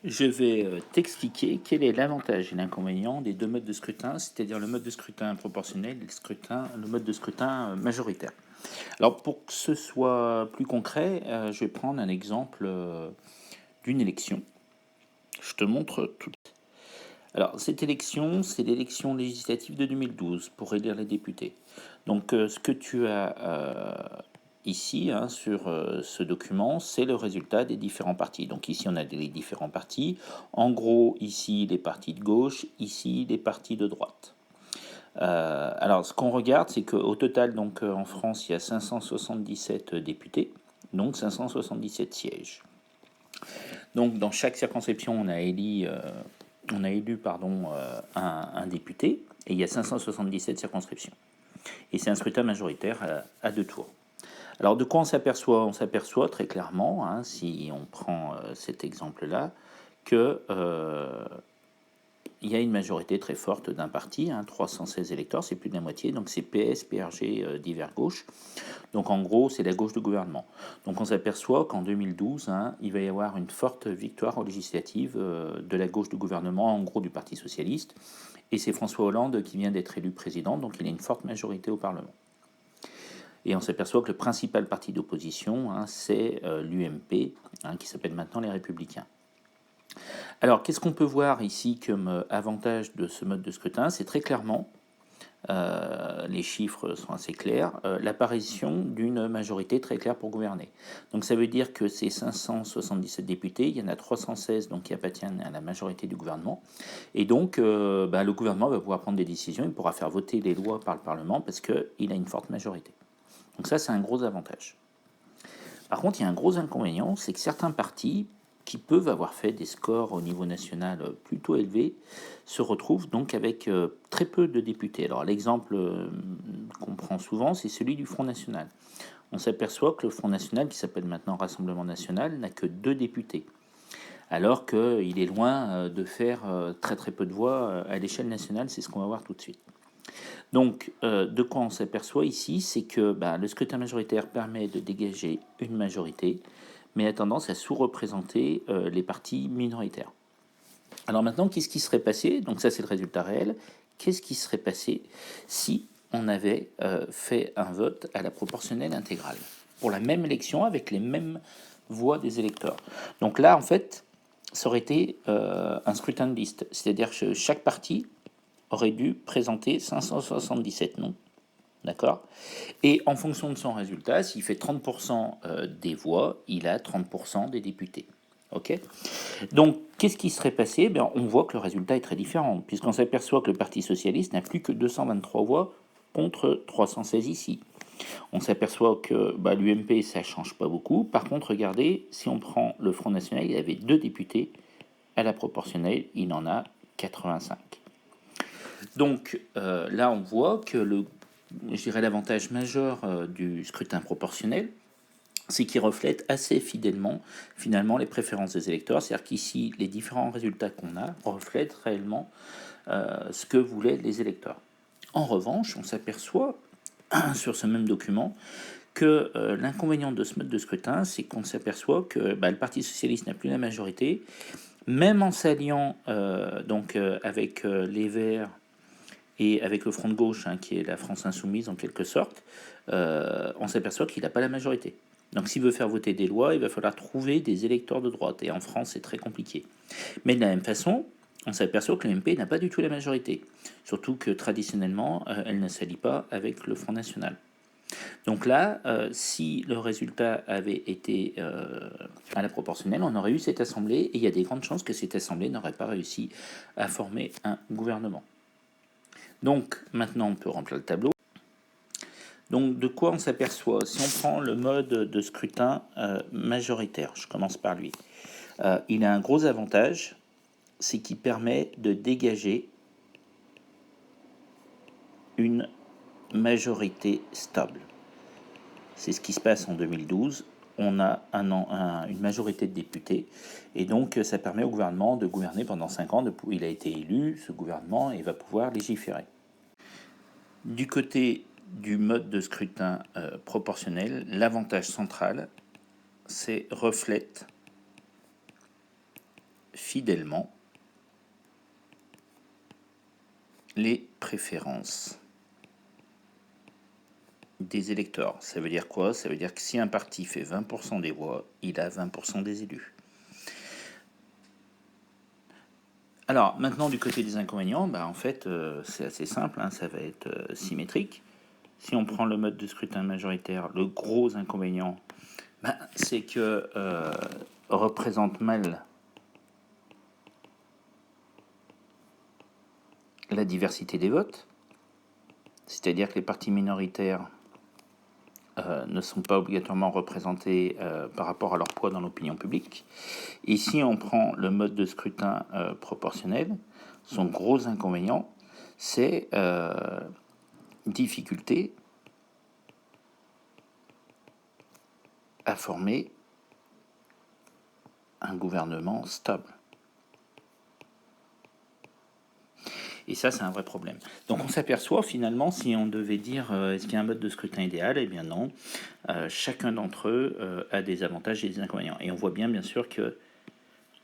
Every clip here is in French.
Je vais t'expliquer quel est l'avantage et l'inconvénient des deux modes de scrutin, c'est-à-dire le mode de scrutin proportionnel et le mode de scrutin majoritaire. Alors pour que ce soit plus concret, je vais prendre un exemple d'une élection. Je te montre tout. Alors cette élection, c'est l'élection législative de 2012 pour élire les députés. Donc ce que tu as ici, sur ce document, c'est le résultat des différents partis. Donc ici, on a les différents partis. En gros, ici, les partis de gauche, ici, les partis de droite. Alors, ce qu'on regarde, c'est qu'au total, donc, en France, il y a 577 députés, donc 577 sièges. Donc, dans chaque circonscription, on a élu un député, et il y a 577 circonscriptions. Et c'est un scrutin majoritaire à deux tours. Alors de quoi on s'aperçoit? On s'aperçoit très clairement, si on prend cet exemple-là, que il y a une majorité très forte d'un parti, 316 électeurs, c'est plus de la moitié, donc c'est PS, PRG, divers gauche. Donc en gros, c'est la gauche du gouvernement. Donc on s'aperçoit qu'en 2012, il va y avoir une forte victoire législative de la gauche du gouvernement, en gros du Parti socialiste, et c'est François Hollande qui vient d'être élu président, donc il a une forte majorité au Parlement. Et on s'aperçoit que le principal parti d'opposition, c'est l'UMP, qui s'appelle maintenant les Républicains. Alors, qu'est-ce qu'on peut voir ici comme avantage de ce mode de scrutin? C'est très clairement, les chiffres sont assez clairs, l'apparition d'une majorité très claire pour gouverner. Donc ça veut dire que ces 577 députés, il y en a 316 donc, qui appartiennent à la majorité du gouvernement. Et donc, le gouvernement va pouvoir prendre des décisions, il pourra faire voter les lois par le Parlement parce qu'il a une forte majorité. Donc ça, c'est un gros avantage. Par contre, il y a un gros inconvénient, c'est que certains partis qui peuvent avoir fait des scores au niveau national plutôt élevés se retrouvent donc avec très peu de députés. Alors l'exemple qu'on prend souvent, c'est celui du Front National. On s'aperçoit que le Front National, qui s'appelle maintenant Rassemblement National, n'a que 2 députés, alors qu'il est loin de faire très très peu de voix à l'échelle nationale, c'est ce qu'on va voir tout de suite. Donc, de quoi on s'aperçoit ici, c'est que le scrutin majoritaire permet de dégager une majorité, mais a tendance à sous-représenter les partis minoritaires. Alors maintenant, qu'est-ce qui serait passé? Donc ça, c'est le résultat réel. Qu'est-ce qui serait passé si on avait fait un vote à la proportionnelle intégrale pour la même élection avec les mêmes voix des électeurs? Donc là, en fait, ça aurait été un scrutin de liste, c'est-à-dire que chaque parti aurait dû présenter 577 noms, d'accord? Et en fonction de son résultat, s'il fait 30% des voix, il a 30% des députés. Ok? Donc, qu'est-ce qui serait passé? On voit que le résultat est très différent, puisqu'on s'aperçoit que le Parti socialiste n'a plus que 223 voix contre 316 ici. On s'aperçoit que l'UMP, ça ne change pas beaucoup. Par contre, regardez, si on prend le Front National, il avait 2 députés. À la proportionnelle, il en a 85. Donc là, on voit que l'avantage majeur du scrutin proportionnel, c'est qu'il reflète assez fidèlement, finalement, les préférences des électeurs. C'est-à-dire qu'ici, les différents résultats qu'on a reflètent réellement ce que voulaient les électeurs. En revanche, on s'aperçoit, sur ce même document, que l'inconvénient de ce mode de scrutin, c'est qu'on s'aperçoit que le Parti socialiste n'a plus la majorité, même en s'alliant avec les Verts et avec le Front de gauche, qui est la France insoumise en quelque sorte, on s'aperçoit qu'il n'a pas la majorité. Donc s'il veut faire voter des lois, il va falloir trouver des électeurs de droite. Et en France, c'est très compliqué. Mais de la même façon, on s'aperçoit que le MP n'a pas du tout la majorité. Surtout que traditionnellement, elle ne s'allie pas avec le Front National. Donc là, si le résultat avait été à la proportionnelle, on aurait eu cette assemblée, et il y a des grandes chances que cette assemblée n'aurait pas réussi à former un gouvernement. Donc maintenant, on peut remplir le tableau. Donc de quoi on s'aperçoit? Si on prend le mode de scrutin majoritaire, je commence par lui, il a un gros avantage, c'est qu'il permet de dégager une majorité stable. C'est ce qui se passe en 2012. On a une majorité de députés, et donc ça permet au gouvernement de gouverner pendant 5 ans. Il a été élu, ce gouvernement, et va pouvoir légiférer. Du côté du mode de scrutin proportionnel, l'avantage central, c'est reflète fidèlement les préférences des électeurs. Ça veut dire quoi? Ça veut dire que si un parti fait 20% des voix, il a 20% des élus. Alors, maintenant, du côté des inconvénients, en fait, c'est assez simple, ça va être symétrique. Si on prend le mode de scrutin majoritaire, le gros inconvénient, c'est que représente mal la diversité des votes. C'est-à-dire que les partis minoritaires ne sont pas obligatoirement représentés par rapport à leur poids dans l'opinion publique. Et si on prend le mode de scrutin proportionnel, son gros inconvénient, c'est difficulté à former un gouvernement stable. Et ça, c'est un vrai problème. Donc on s'aperçoit finalement, si on devait dire est-ce qu'il y a un mode de scrutin idéal, eh bien non. Chacun d'entre eux a des avantages et des inconvénients. Et on voit bien sûr que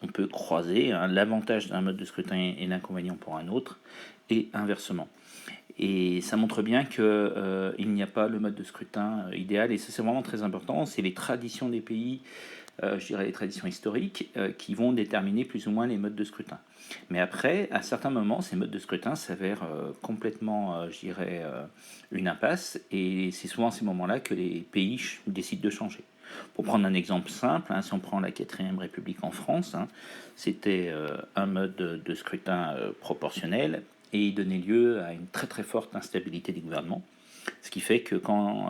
on peut croiser l'avantage d'un mode de scrutin et l'inconvénient pour un autre, et inversement. Et ça montre bien qu'il n'y a pas le mode de scrutin idéal, et ça c'est vraiment très important. C'est les traditions des pays, je dirais les traditions historiques, qui vont déterminer plus ou moins les modes de scrutin. Mais après, à certains moments, ces modes de scrutin s'avèrent complètement, je dirais, une impasse, et c'est souvent à ces moments-là que les pays décident de changer. Pour prendre un exemple simple, si on prend la 4ème République en France, c'était un mode de scrutin proportionnel, et il donnait lieu à une très très forte instabilité des gouvernements. Ce qui fait que quand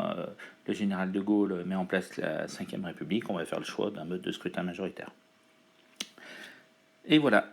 le général de Gaulle met en place la 5ème République, on va faire le choix d'un mode de scrutin majoritaire. Et voilà,